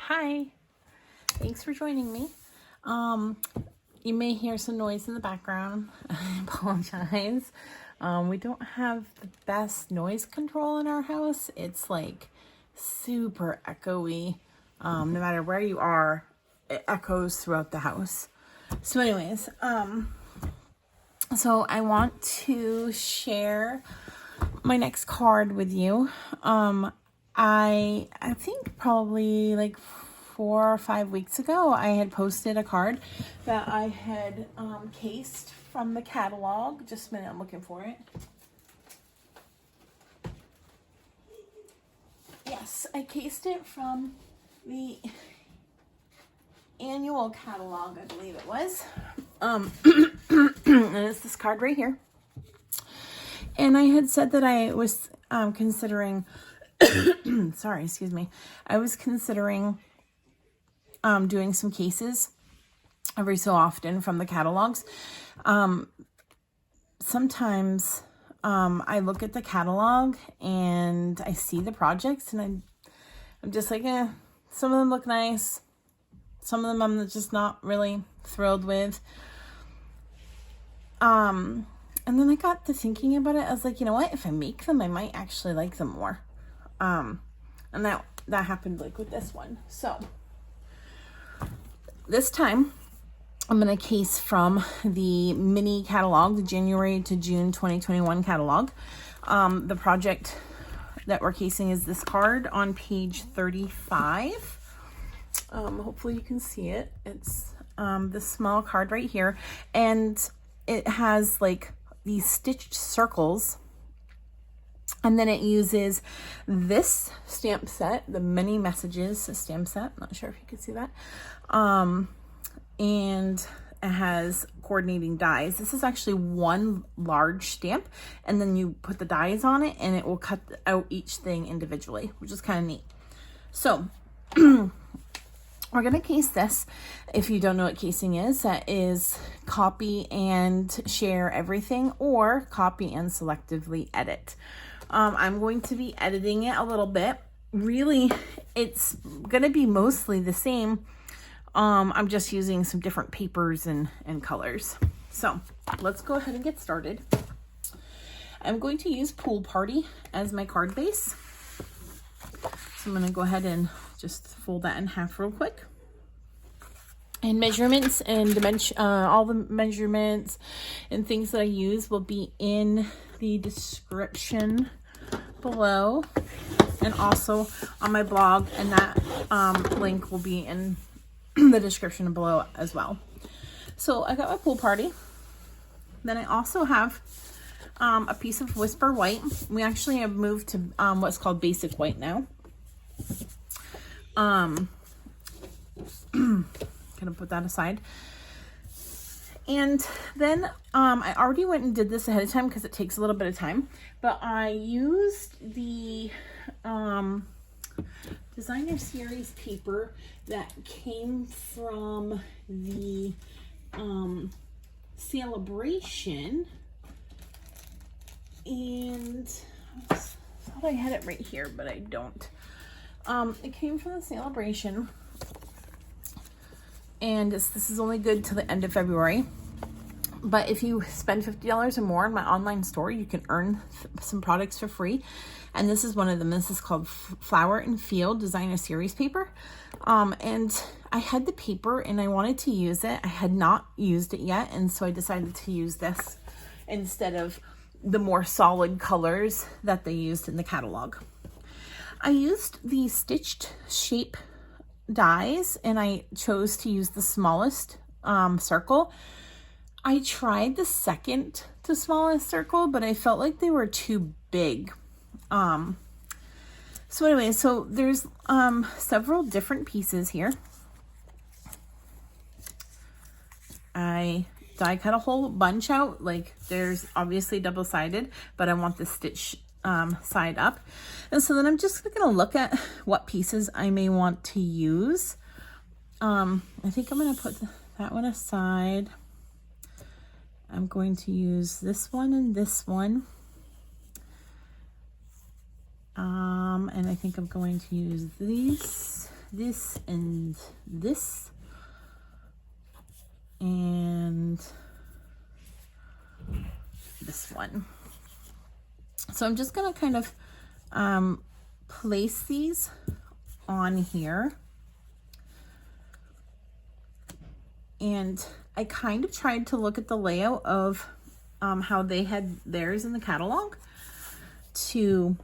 Hi, thanks for joining me. You may hear some noise in the background. I apologize. We don't have the best noise control in our house. It's like super echoey. No matter where you are, it echoes throughout the house. So anyways, so I want to share my next card with you. I think probably like 4 or 5 weeks ago, I had posted a card that I had cased from the catalog. Just a minute, I'm looking for it. Yes, I cased it from the annual catalog, I believe it was. And it's this card right here. And I had said that I was considering, sorry, excuse me. I was considering doing some cases every so often from the catalogs. Sometimes I look at the catalog and I see the projects and I'm just like, some of them look nice. Some of them I'm just not really thrilled with. And then I got to thinking about it. I was like, you know what? If I make them, I might actually like them more. And that happened like with this one. So this time I'm going to case from the mini catalog, the January to June 2021 catalog. The project that we're casing is this card on page 35. Hopefully you can see it. It's this small card right here. And it has like these stitched circles. And then it uses this stamp set, the many messages stamp set. Not sure if you can see that. And it has coordinating dies. This is actually one large stamp, and then you put the dies on it and it will cut out each thing individually, which is kind of neat. So we're going to case this. If you don't know what casing is, that is copy and share everything, or copy and selectively edit. I'm going to be editing it a little bit. Really, it's going to be mostly the same. I'm just using some different papers and colors. So let's go ahead and get started. I'm going to use Pool Party as my card base. So I'm going to go ahead and just fold that in half real quick. And measurements and dimension, all the measurements and things that I use will be in the description below, and also on my blog, and that link will be in the description below as well. So I got my Pool Party. Then I also have a piece of Whisper White. We actually have moved to what's called Basic White now. Gonna put that aside. And then I already went and did this ahead of time because it takes a little bit of time, but I used the designer series paper that came from the Sale-A-Bration, and I thought I had it right here, but I don't. It came from the Sale-A-Bration, and this is only good till the end of February. But if you spend $50 or more in my online store, you can earn some products for free. And this is one of them. This is called Flower and Field Designer Series paper. And I had the paper and I wanted to use it. I had not used it yet, and so I decided to use this instead of the more solid colors that they used in the catalog. I used the stitched shape dies, and I chose to use the smallest circle. I tried the second to smallest circle, but I felt like they were too big. So anyway, so there's several different pieces here. I die cut a whole bunch out. Like, there's obviously double-sided, but I want the stitch side up. And so then I'm just gonna look at what pieces I may want to use. I think I'm gonna put that one aside. I'm going to use this one and this one. And I think I'm going to use this and this. And this one. So I'm just going to kind of place these on here. And I kind of tried to look at the layout of how they had theirs in the catalog to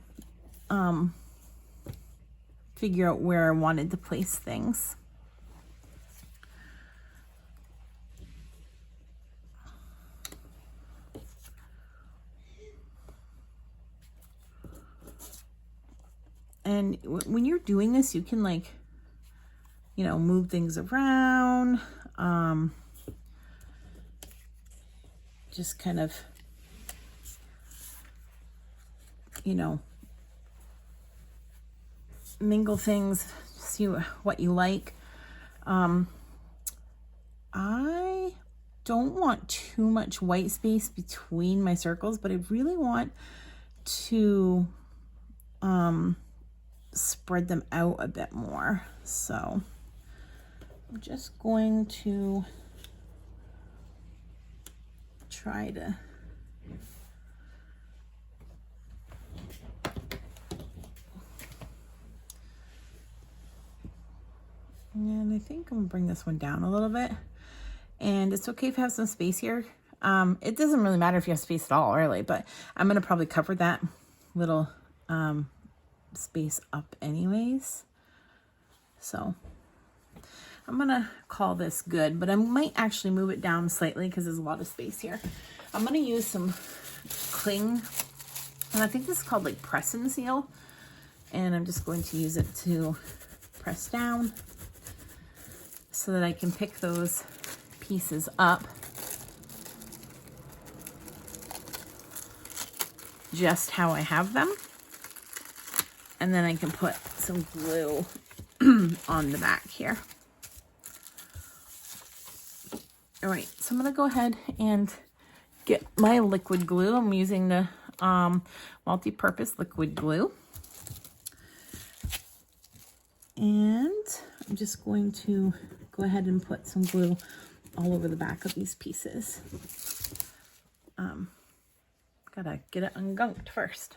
figure out where I wanted to place things. And when you're doing this, you can, like, you know, move things around, just kind of, you know, mingle things, see what you like. I don't want too much white space between my circles, but I really want to spread them out a bit more. So I'm just going to try to and I think I'm gonna bring this one down a little bit. And it's okay if you have some space here. It doesn't really matter if you have space at all, really, but I'm gonna probably cover that little space up anyways. So I'm gonna call this good, but I might actually move it down slightly because there's a lot of space here. I'm gonna use some cling, and I think this is called like press and seal, and I'm just going to use it to press down so that I can pick those pieces up just how I have them. And then I can put some glue on the back here. All right, so I'm gonna go ahead and get my liquid glue. I'm using the multi-purpose liquid glue. And I'm just going to go ahead and put some glue all over the back of these pieces. Gotta get it ungunked first.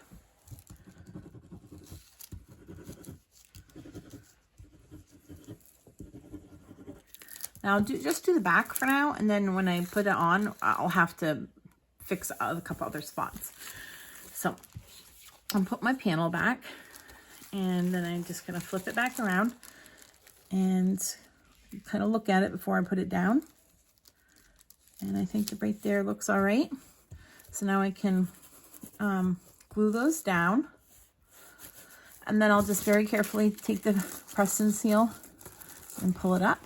Now just do the back for now, and then when I put it on, I'll have to fix a couple other spots. So I'll put my panel back, and then I'm just gonna flip it back around and kind of look at it before I put it down. And I think right there looks all right. So now I can glue those down, and then I'll just very carefully take the press and seal and pull it up.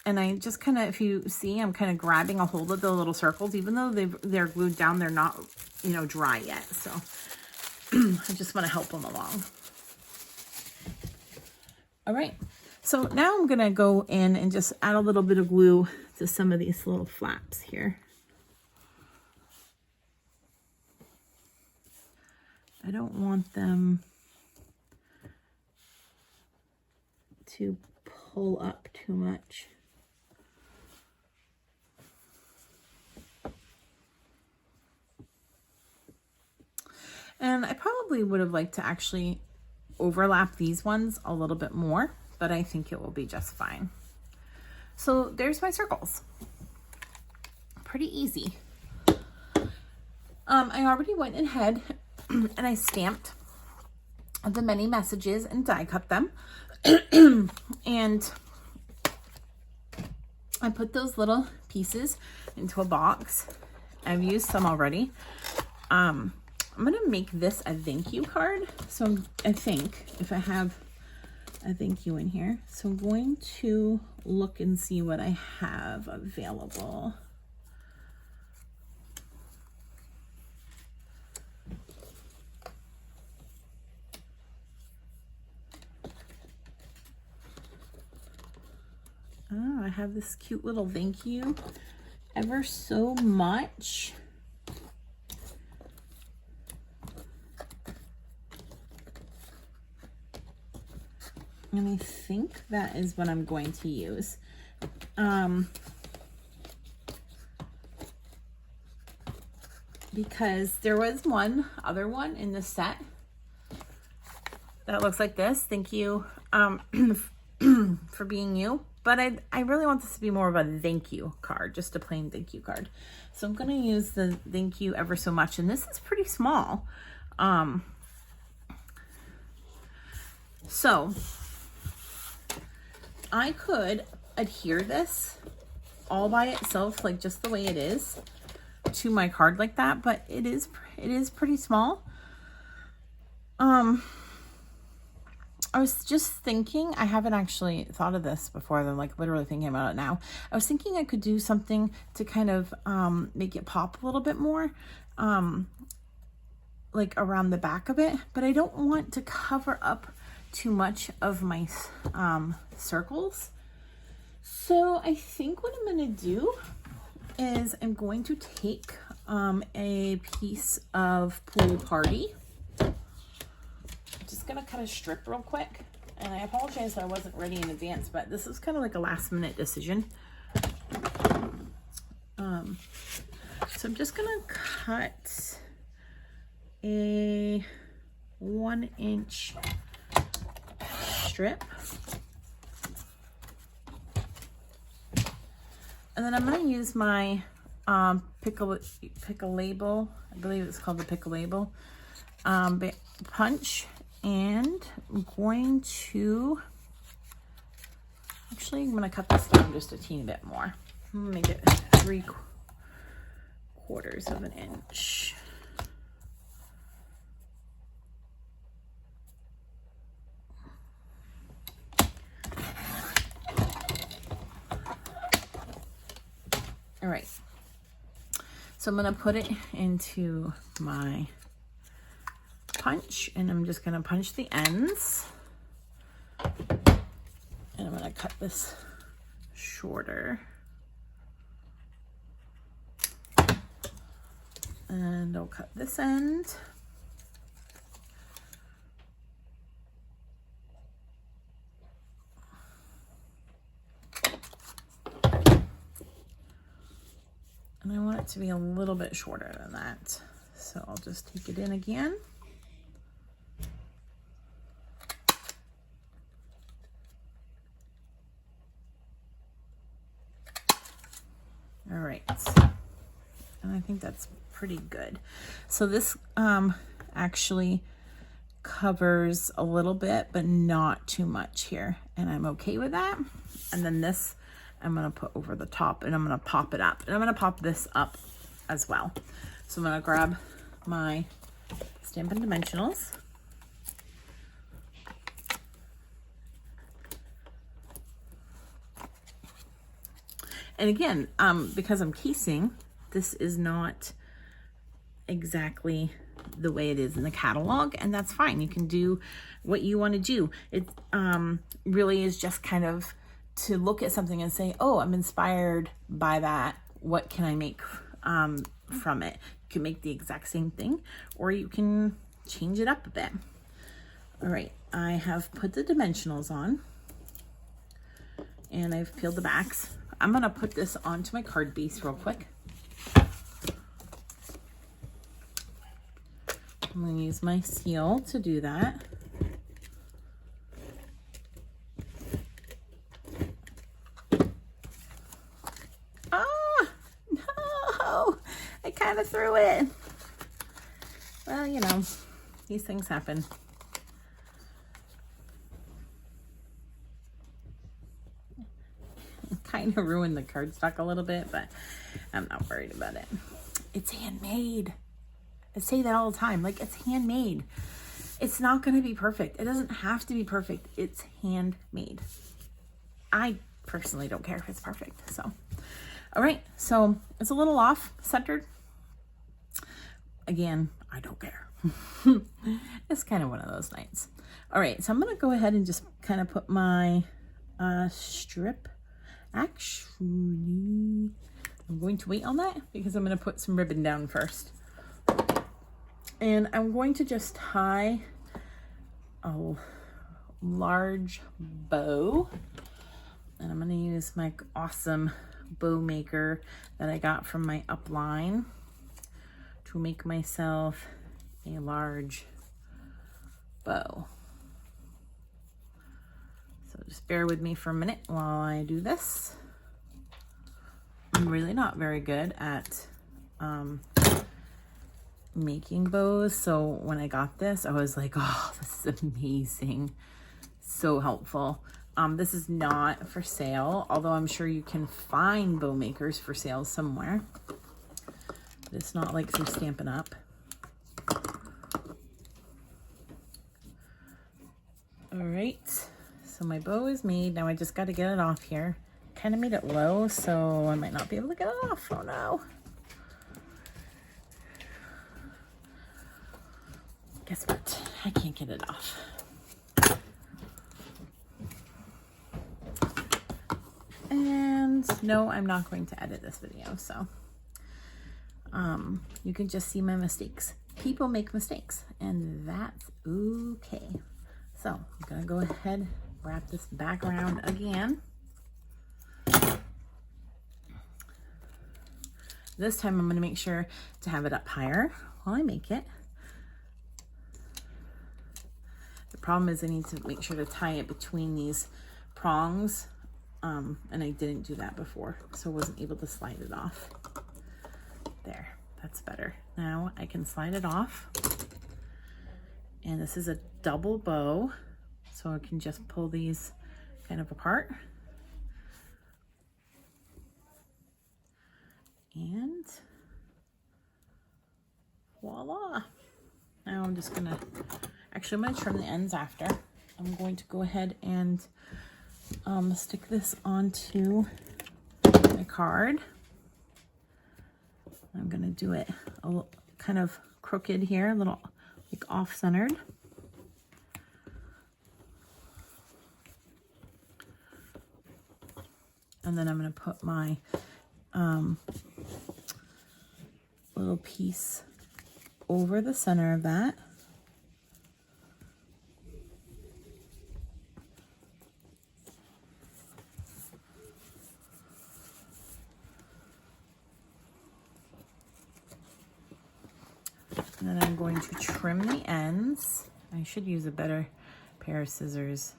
And I just kind of, if you see, I'm kind of grabbing a hold of the little circles, even though they're glued down, they're not, you know, dry yet. So I just want to help them along. All right. So now I'm going to go in and just add a little bit of glue to some of these little flaps here. I don't want them to pull up too much. And I probably would have liked to actually overlap these ones a little bit more, but I think it will be just fine. So there's my circles. Pretty easy. I already went ahead and I stamped the many messages and die cut them. And I put those little pieces into a box. I've used some already. I'm going to make this a thank you card. So I think if I have a thank you in here. So I'm going to look and see what I have available. Oh, I have this cute little thank you ever so much. And I think that is what I'm going to use. Because there was one other one in the set that looks like this. Thank you for being you. But I really want this to be more of a thank you card, just a plain thank you card. So I'm going to use the thank you ever so much. And this is pretty small. So I could adhere this all by itself, like just the way it is, to my card like that, but it is pretty small. I was just thinking, I haven't actually thought of this before, I'm like literally thinking about it now. I was thinking I could do something to kind of make it pop a little bit more, like around the back of it, but I don't want to cover up too much of my circles. So I think what I'm going to do is I'm going to take a piece of Pool Party. I'm just going to cut a strip real quick. And I apologize that I wasn't ready in advance, but this is kind of like a last minute decision. So I'm just going to cut a 1-inch strip. And then I'm going to use my Pick-a-Label, I believe it's called the Pick-a-Label, punch, and I'm going to, actually I'm going to cut this down just a teeny bit more. I'm going to make it 3/4 of an inch. All right, so I'm going to put it into my punch, and I'm just going to punch the ends, and I'm going to cut this shorter, and I'll cut this end. And I want it to be a little bit shorter than that. So I'll just take it in again. All right. And I think that's pretty good. So this actually covers a little bit, but not too much here. And I'm okay with that. And then this I'm going to put over the top, and I'm going to pop it up, and I'm going to pop this up as well. So I'm going to grab my Stampin' Dimensionals. And again, because I'm casing, this is not exactly the way it is in the catalog, and that's fine. You can do what you want to do. It really is just kind of to look at something and say, oh, I'm inspired by that. What can I make from it? You can make the exact same thing, or you can change it up a bit. All right, I have put the dimensionals on, and I've peeled the backs. I'm gonna put this onto my card base real quick. I'm gonna use my seal to do that. I kind of threw it. Well, you know, these things happen. Kind of ruined the cardstock a little bit, but I'm not worried about it. It's handmade. I say that all the time. Like, it's handmade. It's not going to be perfect. It doesn't have to be perfect. It's handmade. I personally don't care if it's perfect. So, all right. So it's a little off centered. Again, I don't care. It's kind of one of those nights. All right. So I'm going to go ahead and just kind of put my strip. Actually, I'm going to wait on that because I'm going to put some ribbon down first. And I'm going to just tie large bow. And I'm going to use my awesome bow maker that I got from my upline to make myself a large bow. So just bear with me for a minute while I do this. I'm really not very good at making bows, so when I got this, I was like, oh, this is amazing. So helpful. This is not for sale, although I'm sure you can find bow makers for sale somewhere. But it's not like through Stampin' Up. All right, so my bow is made. Now I just got to get it off here. Kind of made it low, so I might not be able to get it off. Oh no. Guess what? I can't get it off. And no, I'm not going to edit this video, so you can just see my mistakes. People make mistakes, and that's okay. So I'm gonna go ahead, wrap this back around again. This time I'm gonna make sure to have it up higher while I make it. The problem is I need to make sure to tie it between these prongs, and I didn't do that before, so I wasn't able to slide it off. There, that's better. Now I can slide it off. And this is a double bow, so I can just pull these kind of apart. And voila. Now I'm just gonna, actually I'm gonna trim the ends after. I'm going to go ahead and stick this onto my card. I'm gonna do it a little kind of crooked here, a little like off-centered. And then I'm going to put my little piece over the center of that. And then I'm going to trim the ends. I should use a better pair of scissors.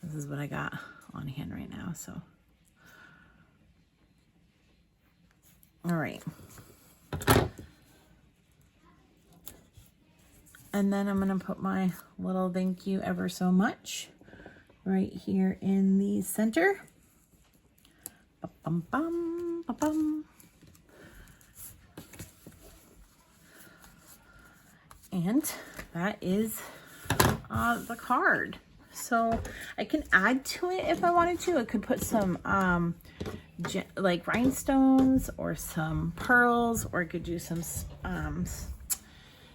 This is what I got on hand right now, so. All right. And then I'm gonna put my little thank you ever so much right here in the center. Ba-bum-bum, ba-bum. And that is the card. So I can add to it if I wanted to. I could put some like rhinestones or some pearls, or I could do some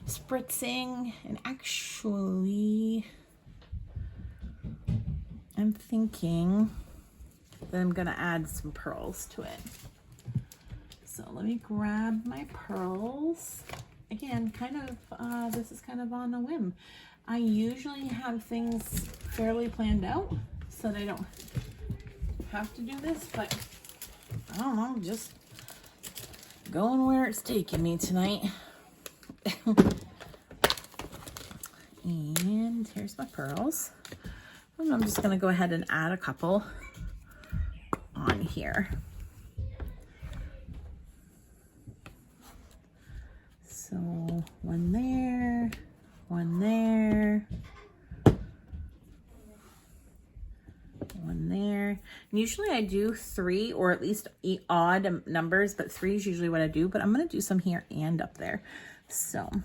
spritzing. And actually, I'm thinking that I'm gonna add some pearls to it. So let me grab my pearls. Again, kind of, this is kind of on a whim. I usually have things fairly planned out so that I don't have to do this, but I don't know, just going where it's taking me tonight. And here's my pearls. And I'm just gonna go ahead and add a couple on here. So one there, one there, one there. And usually I do 3 or at least 8 odd numbers, but 3 is usually what I do, but I'm gonna do some here and up there. So I'm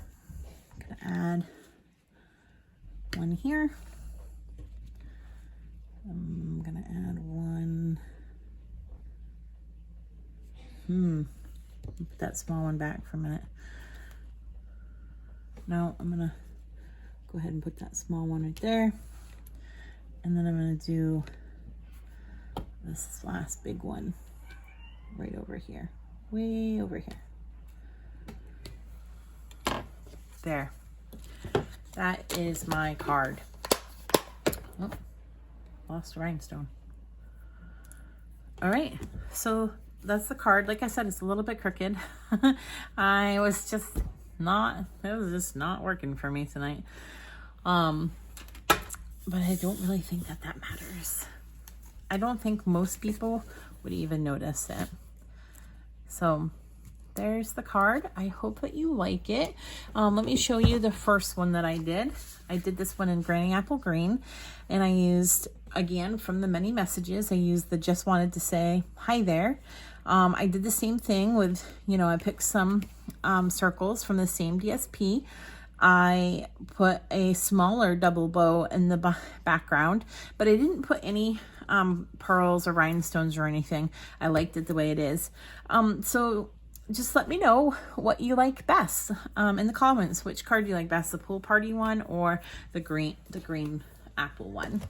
gonna add one here. I'm gonna add one. Put that small one back for a minute. No, I'm gonna go ahead and put that small one right there. And then I'm gonna do this last big one right over here, way over here. There, that is my card. Oh, lost a rhinestone. All right, so that's the card. Like I said, it's a little bit crooked. It was just not working for me tonight. But I don't really think that matters. I don't think most people would even notice it. So there's the card. I hope that you like it. Let me show you the first one that I did. I did this one in Granny Apple Green, and I used, again, from the many messages, I used the just wanted to say hi there. I did the same thing with, I picked some circles from the same DSP. I put a smaller double bow in the background, but I didn't put any pearls or rhinestones or anything. I liked it the way it is. So just let me know what you like best in the comments. Which card do you like best, the pool party one or the green apple one?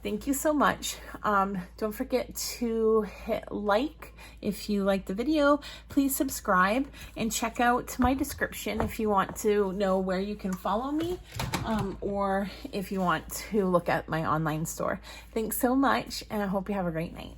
Thank you so much. Don't forget to hit like if you like the video. Please subscribe and check out my description if you want to know where you can follow me or if you want to look at my online store. Thanks so much, and I hope you have a great night.